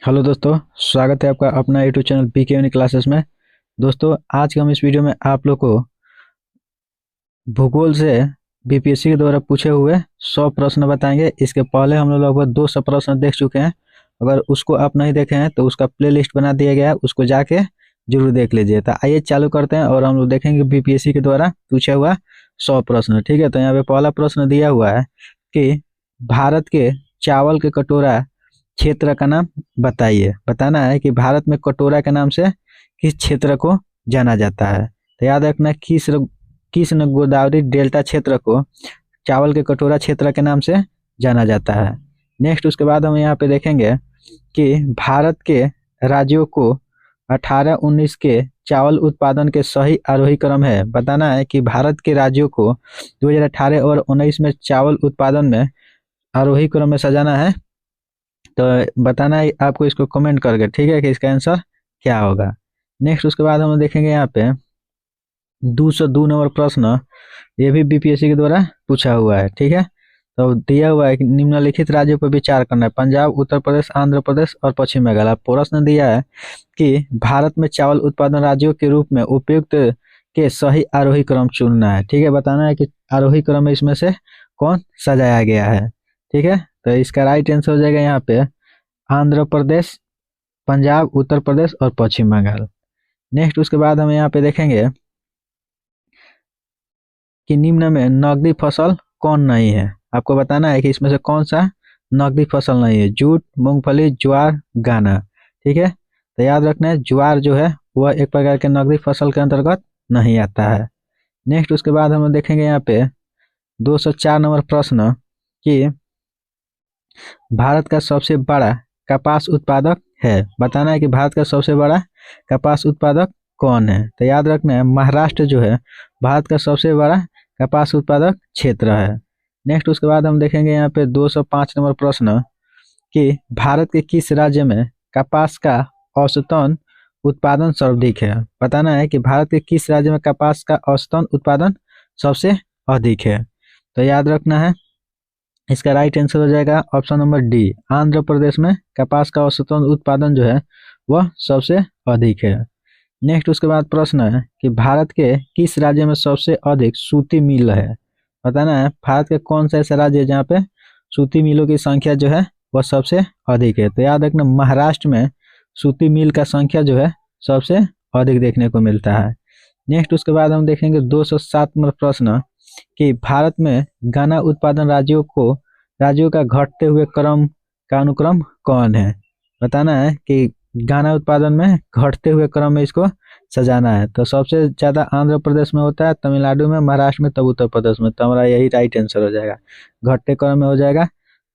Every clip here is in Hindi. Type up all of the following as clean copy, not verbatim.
हेलो दोस्तों, स्वागत है आपका अपना YouTube channel P K uni classes में। दोस्तों, आज के हम इस वीडियो में आप लोग को भूगोल से बीपीएससी के द्वारा पूछे हुए 100 प्रश्न बताएंगे। इसके पहले हम लोग लगभग 200 प्रश्न देख चुके हैं। अगर उसको आप नहीं देखे हैं तो उसका प्लेलिस्ट बना दिया गया है, उसको जाके जरूर देख लीजिए। तो आइए चालू करते हैं और हम लोग देखेंगे बीपीएससी के द्वारा पूछा हुआ 100 प्रश्न। ठीक है, तो यहाँ पे पहला प्रश्न दिया हुआ है कि भारत के चावल के कटोरा क्षेत्र का नाम बताइए। बताना है कि भारत में कटोरा के नाम से किस क्षेत्र को जाना जाता है। तो याद रखना, कृष्ण गोदावरी डेल्टा क्षेत्र को चावल के कटोरा क्षेत्र के नाम से जाना जाता है। नेक्स्ट, उसके बाद हम यहाँ पे देखेंगे कि भारत के राज्यों को 18-19 के चावल उत्पादन के सही आरोही क्रम है। बताना है कि भारत के राज्यों को 2018 और 19 में चावल उत्पादन में आरोही क्रम में सजाना है। तो बताना है आपको इसको कमेंट करके, ठीक है, कि इसका आंसर क्या होगा। नेक्स्ट, उसके बाद हम देखेंगे यहाँ पे 202 नंबर प्रश्न। ये भी बीपीएससी के द्वारा पूछा हुआ है। ठीक है, तो दिया हुआ है कि निम्नलिखित राज्यों पर विचार करना है। पंजाब, उत्तर प्रदेश, आंध्र प्रदेश और पश्चिम बंगाल। प्रश्न दिया है कि भारत में चावल उत्पादन राज्यों के रूप में उपयुक्त के सही आरोही क्रम चुनना है। ठीक है, बताना है कि आरोही क्रम में इसमें से कौन सजाया गया है। ठीक है, तो इसका राइट आंसर हो जाएगा यहाँ पे आंध्र प्रदेश, पंजाब, उत्तर प्रदेश और पश्चिम बंगाल। नेक्स्ट, उसके बाद हम यहाँ पे देखेंगे कि निम्न में नकदी फसल कौन नहीं है। आपको बताना है कि इसमें से कौन सा नकदी फसल नहीं है। जूट, मूंगफली, ज्वार, गन्ना। ठीक है, तो याद रखना है ज्वार जो है वह एक प्रकार के नकदी फसल के अंतर्गत नहीं आता है। नेक्स्ट, उसके बाद हम देखेंगे यहाँ पे 204 नंबर प्रश्न कि भारत का सबसे बड़ा कपास उत्पादक है। बताना है कि भारत का सबसे बड़ा कपास उत्पादक कौन है। तो याद रखना है महाराष्ट्र जो है भारत का सबसे बड़ा कपास उत्पादक क्षेत्र है। नेक्स्ट, उसके बाद हम देखेंगे यहाँ पे 205 नंबर प्रश्न कि भारत के किस राज्य में कपास का औसतन उत्पादन सर्वाधिक है। बताना है कि भारत के किस राज्य में कपास का औसतन उत्पादन सबसे अधिक है। तो याद रखना है इसका राइट आंसर हो जाएगा option number D, Andhra Pradesh में कपास का औसतन उत्पादन जो है वह सबसे अधिक है। नेक्स्ट, उसके बाद प्रश्न है कि भारत के किस राज्य में सबसे अधिक सूती मिल है। बताना है भारत के कौन सा ऐसा राज्य है जहाँ पे सूती मिलों की संख्या जो है वह सबसे अधिक है। तो याद रखना महाराष्ट्र में सूती मिल का संख्या जो है सबसे अधिक देखने को मिलता है। नेक्स्ट, उसके बाद हम देखेंगे 207 नंबर प्रश्न कि भारत में गन्ना उत्पादन राज्यों का घटते हुए क्रम का अनुक्रम कौन है। बताना है कि गन्ना उत्पादन में घटते हुए क्रम में इसको सजाना है। तो सबसे ज़्यादा आंध्र प्रदेश में होता है, तमिलनाडु में, महाराष्ट्र में, तब उत्तर प्रदेश में। तो हमारा यही राइट आंसर हो जाएगा, घटते क्रम में हो जाएगा।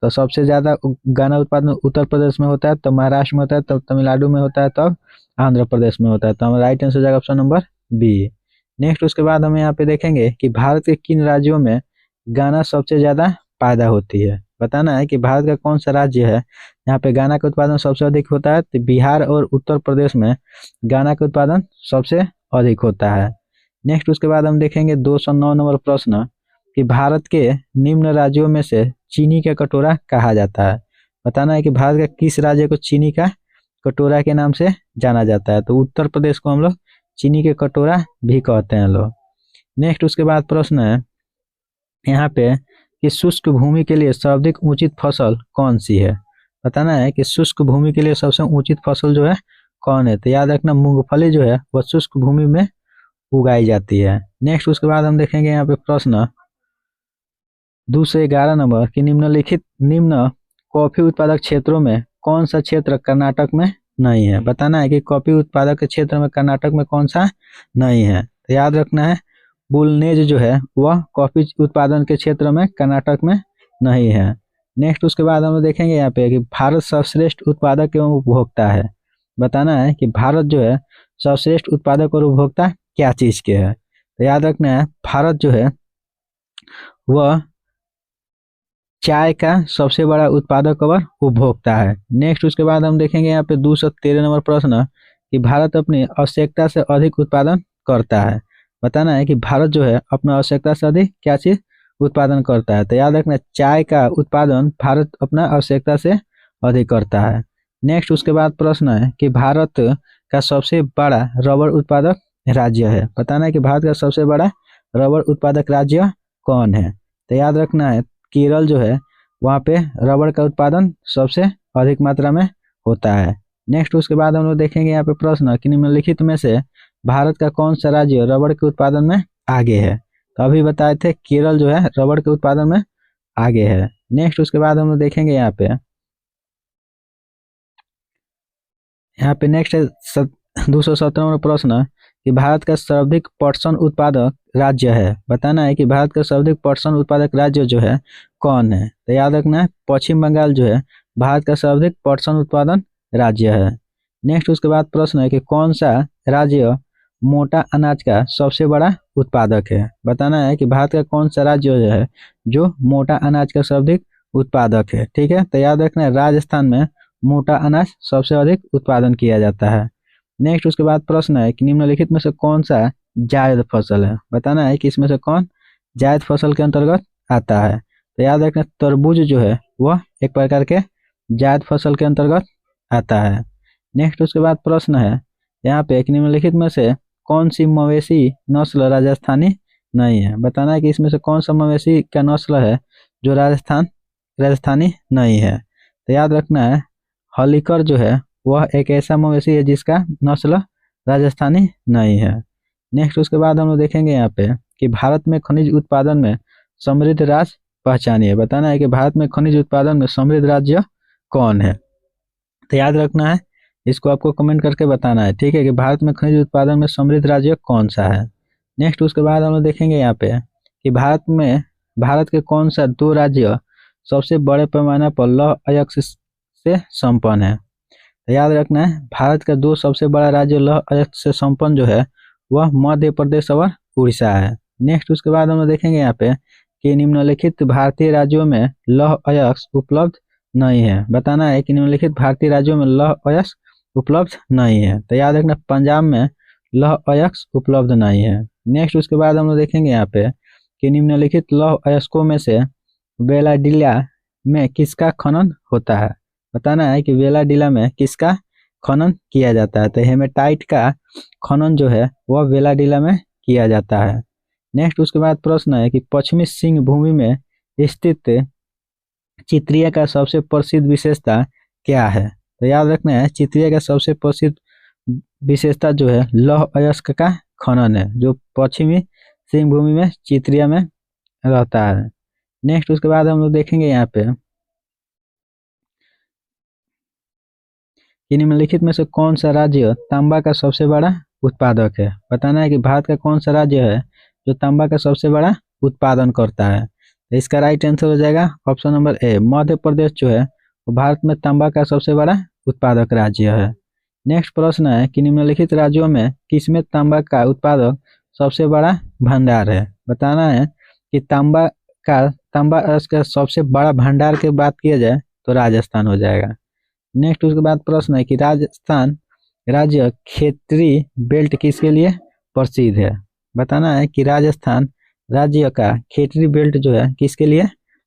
तो सबसे ज़्यादा गन्ना उत्पादन उत्तर प्रदेश में होता है, तब महाराष्ट्र में होता है, तब तमिलनाडु में होता है, तब आंध्र प्रदेश में होता है। तो हमारा राइट आंसर हो जाएगा ऑप्शन नंबर बी। नेक्स्ट, उसके बाद हम यहाँ पे देखेंगे कि भारत के किन राज्यों में गन्ना सबसे ज़्यादा पैदा होती है। बताना है कि भारत का कौन सा राज्य है यहाँ पे गन्ना का उत्पादन सबसे अधिक होता है। तो बिहार और उत्तर प्रदेश में गन्ना का उत्पादन सबसे अधिक होता है। नेक्स्ट, उसके बाद हम देखेंगे 209 नंबर प्रश्न कि भारत के निम्न राज्यों में से चीनी का कटोरा कहा जाता है। बताना है कि भारत का किस राज्य को चीनी का कटोरा के नाम से जाना जाता है। तो उत्तर प्रदेश को हम लोग चीनी के कटोरा भी कहते हैं लोग। नेक्स्ट, उसके बाद प्रश्न है यहाँ पे कि शुष्क भूमि के लिए सर्वाधिक उचित फसल कौन सी है। बताना है कि शुष्क भूमि के लिए सबसे उचित फसल जो है कौन है। तो याद रखना मूंगफली जो है वह शुष्क भूमि में उगाई जाती है। नेक्स्ट, उसके बाद हम देखेंगे यहाँ पे प्रश्न 211 नंबर कि निम्न कॉफी उत्पादक क्षेत्रों में कौन सा क्षेत्र कर्नाटक में नहीं है। बताना है कि कॉफी उत्पादक के क्षेत्र में कर्नाटक में कौन सा नहीं है। तो याद रखना है बुलनेज जो है वह कॉफी उत्पादन के क्षेत्र में कर्नाटक में नहीं है। नेक्स्ट, उसके बाद हम देखेंगे यहाँ पे कि भारत सर्वश्रेष्ठ उत्पादक एवं उपभोक्ता है। बताना है कि भारत जो है सर्वश्रेष्ठ उत्पादक और उपभोक्ता क्या चीज़ के है। तो याद रखना है भारत जो है वह चाय का सबसे बड़ा उत्पादक और उपभोक्ता है। नेक्स्ट, उसके बाद हम देखेंगे यहाँ पे 213 नंबर प्रश्न कि भारत अपनी आवश्यकता से अधिक उत्पादन करता है। बताना है कि भारत जो है अपना आवश्यकता से अधिक क्या चीज़ उत्पादन करता है। तो याद रखना चाय का उत्पादन भारत अपना आवश्यकता से अधिक करता है। नेक्स्ट उसके बाद प्रश्न है कि भारत का सबसे बड़ा रबर उत्पादक राज्य है। बताना है कि भारत का सबसे बड़ा रबर उत्पादक राज्य कौन है। तो याद रखना है केरल जो है वहाँ पे रबर का उत्पादन सबसे अधिक मात्रा में होता है। नेक्स्ट उसके बाद हम लोग देखेंगे यहाँ पे प्रश्न कि निम्नलिखित में से भारत का कौन सा राज्य रबर के उत्पादन में आगे है। तो अभी बताए थे केरल जो है रबर के उत्पादन में आगे है। नेक्स्ट उसके बाद हम लोग देखेंगे यहाँ पे नेक्स्ट है 217वां प्रश्न कि भारत का सर्वाधिक पटसन उत्पादक राज्य है। बताना है कि भारत का सर्वाधिक पटसन उत्पादक राज्य जो है कौन है। तो याद रखना है पश्चिम बंगाल जो है भारत का सर्वाधिक पटसन उत्पादन राज्य है। नेक्स्ट उसके बाद प्रश्न है कि कौन सा राज्य मोटा अनाज का सबसे बड़ा उत्पादक है। बताना है कि भारत का कौन सा राज्य जो है जो मोटा अनाज का सर्वाधिक उत्पादक है। ठीक है, तो याद रखना है राजस्थान में मोटा अनाज सबसे अधिक उत्पादन किया जाता है। नेक्स्ट उसके बाद प्रश्न है कि निम्नलिखित में से कौन सा जायद फसल है। बताना है कि इसमें से कौन जायद फसल के अंतर्गत आता है। तो याद रखना तरबूज जो है वह एक प्रकार के जायद फसल के अंतर्गत आता है। नेक्स्ट उसके बाद प्रश्न है यहाँ पे कि निम्नलिखित में से कौन सी मवेशी नस्ल राजस्थानी नहीं है। बताना है कि इसमें से कौन सा मवेशी का नस्ल है जो राजस्थानी नहीं है। तो याद रखना है हलीकर जो है वह एक ऐसा मवेशी है जिसका नस्ल राजस्थानी नहीं है। नेक्स्ट उसके बाद हम लोग देखेंगे यहाँ पे कि भारत में खनिज उत्पादन में समृद्ध राज्य पहचानिए। बताना है कि भारत में खनिज उत्पादन में समृद्ध राज्य कौन है। तो याद रखना है इसको आपको कमेंट करके बताना है। ठीक है कि भारत में खनिज उत्पादन में समृद्ध राज्य कौन सा है। नेक्स्ट उसके बाद हम लोग देखेंगे यहाँ पे कि भारत के कौन सा दो राज्य सबसे बड़े पैमाने पर लौह अयस्क से संपन्न है। तो याद रखना है भारत का दो सबसे बड़ा राज्य लौह अयस्क से संपन्न जो है वह मध्य प्रदेश और उड़ीसा है। नेक्स्ट उसके बाद हम लोग देखेंगे यहाँ पे कि निम्नलिखित भारतीय राज्यों में लौह अयस्क उपलब्ध नहीं है। बताना है कि निम्नलिखित भारतीय राज्यों में लौह अयस्क उपलब्ध नहीं है। तो याद रखना पंजाब में लौह अयस्क उपलब्ध नहीं है। नेक्स्ट उसके बाद हम लोग देखेंगे यहाँ पे कि निम्नलिखित लौह अयस्कों में से वेलाडिला में किसका खनन होता है। बताना है कि वेलाडिला में किसका खनन किया जाता है। तो हेमेटाइट का खनन जो है वह वेलाडिला में किया जाता है। नेक्स्ट उसके बाद प्रश्न है कि पश्चिमी सिंह भूमि में स्थित चित्रिया का सबसे प्रसिद्ध विशेषता क्या है। तो याद रखना है चित्रिया का सबसे प्रसिद्ध विशेषता जो है लौह अयस्क का खनन है जो पश्चिमी सिंह भूमि में चित्रिया में रहता है। नेक्स्ट उसके बाद हम लोग देखेंगे यहाँ पे कि निम्नलिखित में से कौन सा राज्य तांबा का सबसे बड़ा उत्पादक है। बताना है कि भारत का कौन सा राज्य है जो तांबा का सबसे बड़ा उत्पादन करता है। तो इसका राइट आंसर हो जाएगा option number A Madhya Pradesh जो है वो भारत में तांबा का सबसे बड़ा उत्पादक राज्य है। नेक्स्ट प्रश्न है कि निम्नलिखित राज्यों में किसमें तांबा का उत्पादक सबसे बड़ा भंडार है। बताना है कि तांबा का सबसे बड़ा भंडार की बात किया जाए तो राजस्थान हो जाएगा। नेक्स्ट उसके बाद प्रश्न है कि राजस्थान राज्य क्षेत्रीय बेल्ट किसके लिए प्रसिद्ध है। बताना है कि राजस्थान राज्य का क्षेत्रीय बेल्ट जो है किसके लिए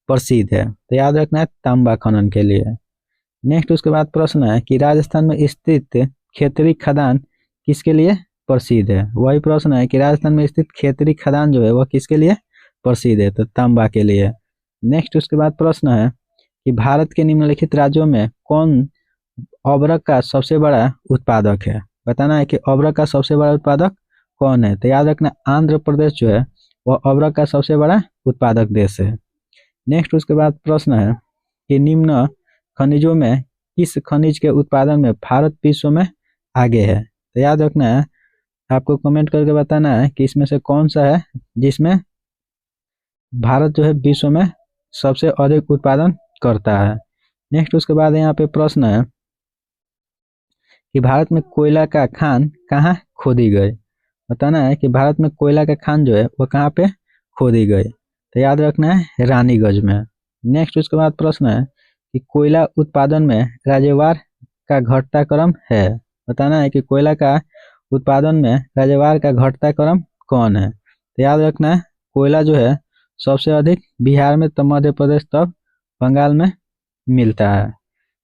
प्रसिद्ध है। तो याद रखना है तांबा खनन के लिए। नेक्स्ट उसके बाद प्रश्न है कि राजस्थान में स्थित क्षेत्रीय खदान किसके लिए प्रसिद्ध है। वही प्रश्न है कि राजस्थान में स्थित क्षेत्रीय खदान जो है वह किसके लिए प्रसिद्ध है। तो तांबा के लिए। नेक्स्ट उसके बाद प्रश्न है कि भारत के निम्नलिखित राज्यों में कौन अबरक का सबसे बड़ा उत्पादक है। बताना है कि अबरक का सबसे बड़ा उत्पादक कौन है। तो याद रखना आंध्र प्रदेश जो है वह अबरक का सबसे बड़ा उत्पादक देश है। नेक्स्ट उसके बाद प्रश्न है कि निम्न खनिजों में किस खनिज के उत्पादन में भारत विश्व में आगे है। तो याद रखना है आपको कमेंट करके बताना है कि इसमें से कौन सा है जिसमें भारत जो है विश्व में सबसे अधिक उत्पादन करता है। नेक्स्ट उसके बाद यहाँ पे प्रश्न है कि भारत में कोयला का खान कहाँ खोदी गई। बताना है कि भारत में कोयला का खान जो है वह कहाँ पे खोदी गई। तो याद रखना है रानीगंज में। नेक्स्ट उसके बाद प्रश्न है कि कोयला उत्पादन में राज्यवार का घटता क्रम है। बताना है कि कोयला का उत्पादन में राज्यवार का घटता क्रम कौन है। तो याद रखना है कोयला जो है सबसे अधिक बिहार में, तब मध्य प्रदेश, तब बंगाल में मिलता है।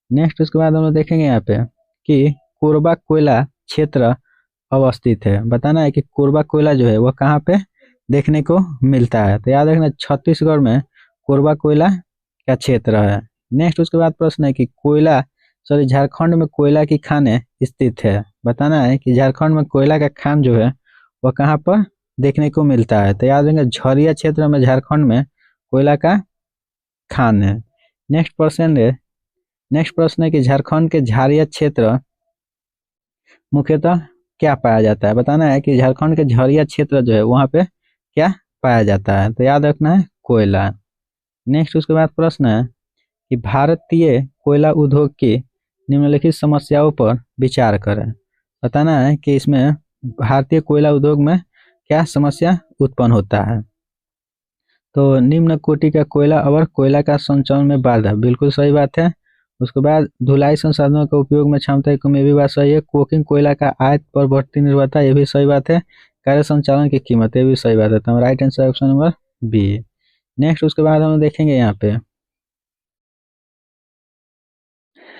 नेक्स्ट उसके बाद हम लोग देखेंगे यहाँ पे कि कोरबा कोयला क्षेत्र अवस्थित है। बताना है कि कोरबा कोयला जो है वह कहाँ पे देखने को मिलता है। तो याद रखना छत्तीसगढ़ में कोरबा कोयला का क्षेत्र है। नेक्स्ट उसके बाद प्रश्न है कि झारखंड में कोयला की खानें स्थित है। बताना है कि झारखंड में कोयला का खान जो है वह कहाँ पर देखने को मिलता है। तो याद रखेंगे झरिया क्षेत्र में झारखंड में कोयला का खान है। नेक्स्ट प्रश्न है कि झारखंड के झरिया क्षेत्र मुख्यतः क्या पाया जाता है। बताना है कि झारखंड के झरिया क्षेत्र जो है वहाँ पे क्या पाया जाता है। तो याद रखना है कोयला। नेक्स्ट उसके बाद प्रश्न है कि भारतीय कोयला उद्योग की निम्नलिखित समस्याओं पर विचार करें। बताना है कि इसमें भारतीय कोयला उद्योग में क्या समस्या उत्पन्न होता है। तो निम्न कोटि का कोयला और कोयला का संचरण में बाधा, बिल्कुल सही बात है। उसके बाद धुलाई संसाधनों का उपयोग में क्षमता की कमी, ये भी बात सही है। कोकिंग कोयला का आयत पर बढ़ती निर्भरता, ये भी सही बात है। कार्य संचालन की कीमत, ये भी सही बात है। तो right answer option number B. Next उसके बाद हम देखेंगे यहाँ पे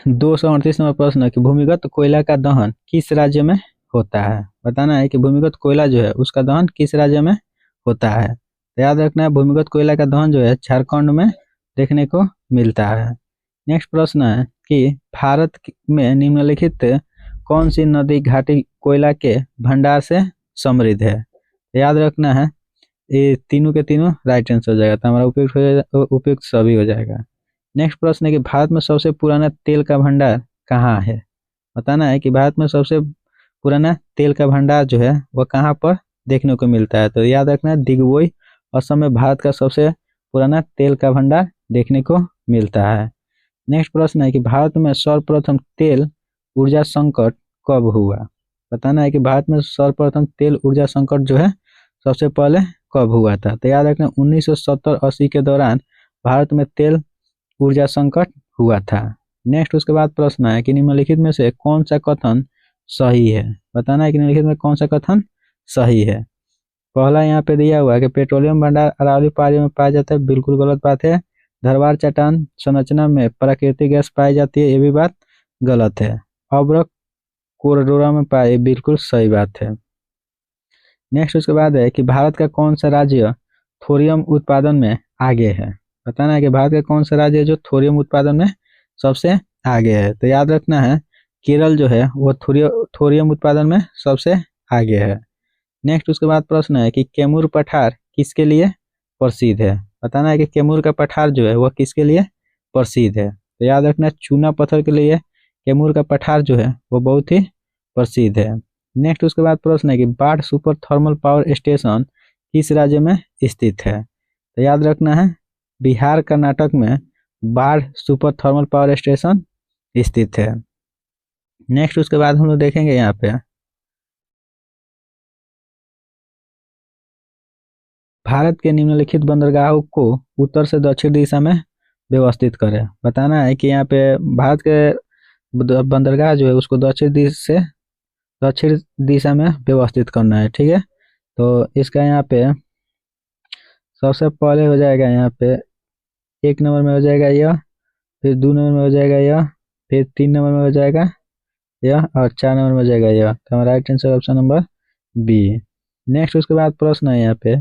238 नंबर प्रश्न कि भूमिगत कोयला का दहन किस राज्य में होता है। बताना है कि भूमिगत कोयला जो है उसका दहन किस राज्य में होता है। तो याद रखना है भूमिगत कोयला का दहन जो है झारखंड में देखने को मिलता है। नेक्स्ट प्रश्न है कि भारत में निम्नलिखित कौन सी नदी घाटी कोयला के भंडार से समृद्ध है। तो याद रखना है ये तीनों के तीनों राइट आंसर हो जाएगा। तो हमारा उपयुक्त सभी हो जाएगा। नेक्स्ट प्रश्न है कि भारत में सबसे पुराना तेल का भंडार कहाँ है। बताना है कि भारत में सबसे पुराना तेल का भंडार जो है वह कहाँ पर देखने को मिलता है। तो याद रखना है दिग्वोई असम में भारत का सबसे पुराना तेल का भंडार देखने को मिलता है। नेक्स्ट प्रश्न है कि भारत में सर्वप्रथम तेल ऊर्जा संकट कब हुआ। बताना है कि भारत में सर्वप्रथम तेल ऊर्जा संकट जो है सबसे पहले कब हुआ था। तो याद रखना 1970-80 के दौरान भारत में तेल ऊर्जा संकट हुआ था। नेक्स्ट उसके बाद प्रश्न है कि निम्नलिखित में से कौन सा कथन सही है। बताना है कि निम्नलिखित में कौन सा कथन सही है। पहला यहाँ पे दिया हुआ है कि पेट्रोलियम भंडार अरावली पहाड़ी में पाया जाता है, बिल्कुल गलत बात है। धरवार चट्टान संरचना में प्राकृतिक गैस पाई जाती है, ये भी बात गलत है। अब्रक कोरडोरा में पाए, बिल्कुल सही बात है। नेक्स्ट उसके बाद है कि भारत का कौन सा राज्य थोरियम उत्पादन में आगे है। बताना है कि भारत का कौन सा राज्य है जो थोरियम उत्पादन में सबसे आगे है। तो याद रखना है केरल जो है वो थोरियम उत्पादन में सबसे आगे है। नेक्स्ट उसके बाद प्रश्न है कि कैमूर पठार किसके लिए प्रसिद्ध है। बताना है कि कैमूर का पठार जो है वह किसके लिए प्रसिद्ध है। तो याद रखना चूना पत्थर के लिए कैमूर का पठार जो है वो बहुत ही प्रसिद्ध है। नेक्स्ट उसके बाद प्रश्न है कि बाढ़ सुपर थर्मल पावर स्टेशन किस राज्य में स्थित है। तो याद रखना है बिहार कर्नाटक में बाढ़ सुपर थर्मल पावर स्टेशन स्थित है। नेक्स्ट उसके बाद हम लोग देखेंगे यहाँ पे भारत के निम्नलिखित बंदरगाहों को उत्तर से दक्षिण दिशा में व्यवस्थित करें। बताना है कि यहाँ पे भारत के बंदरगाह जो है उसको दक्षिण दिशा में व्यवस्थित करना है। ठीक है, तो इसका यहाँ पे सबसे पहले हो जाएगा यहाँ पे 1 नंबर में हो जाएगा यह, फिर 2 नंबर में हो जाएगा यह, फिर 3 नंबर में हो जाएगा यह और 4 नंबर में हो जाएगा यह। तो हमारा right answer option number B. Next उसके बाद प्रश्न है यहाँ पे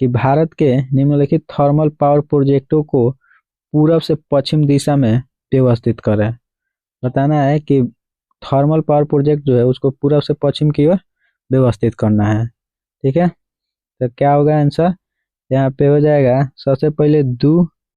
कि भारत के निम्नलिखित थर्मल पावर प्रोजेक्टों को पूरब से पश्चिम दिशा में व्यवस्थित करें। बताना है कि थर्मल पावर प्रोजेक्ट जो है उसको पूरब से पश्चिम की ओर व्यवस्थित करना है। ठीक है, तो क्या होगा आंसर यहाँ पे हो जाएगा सबसे पहले 2,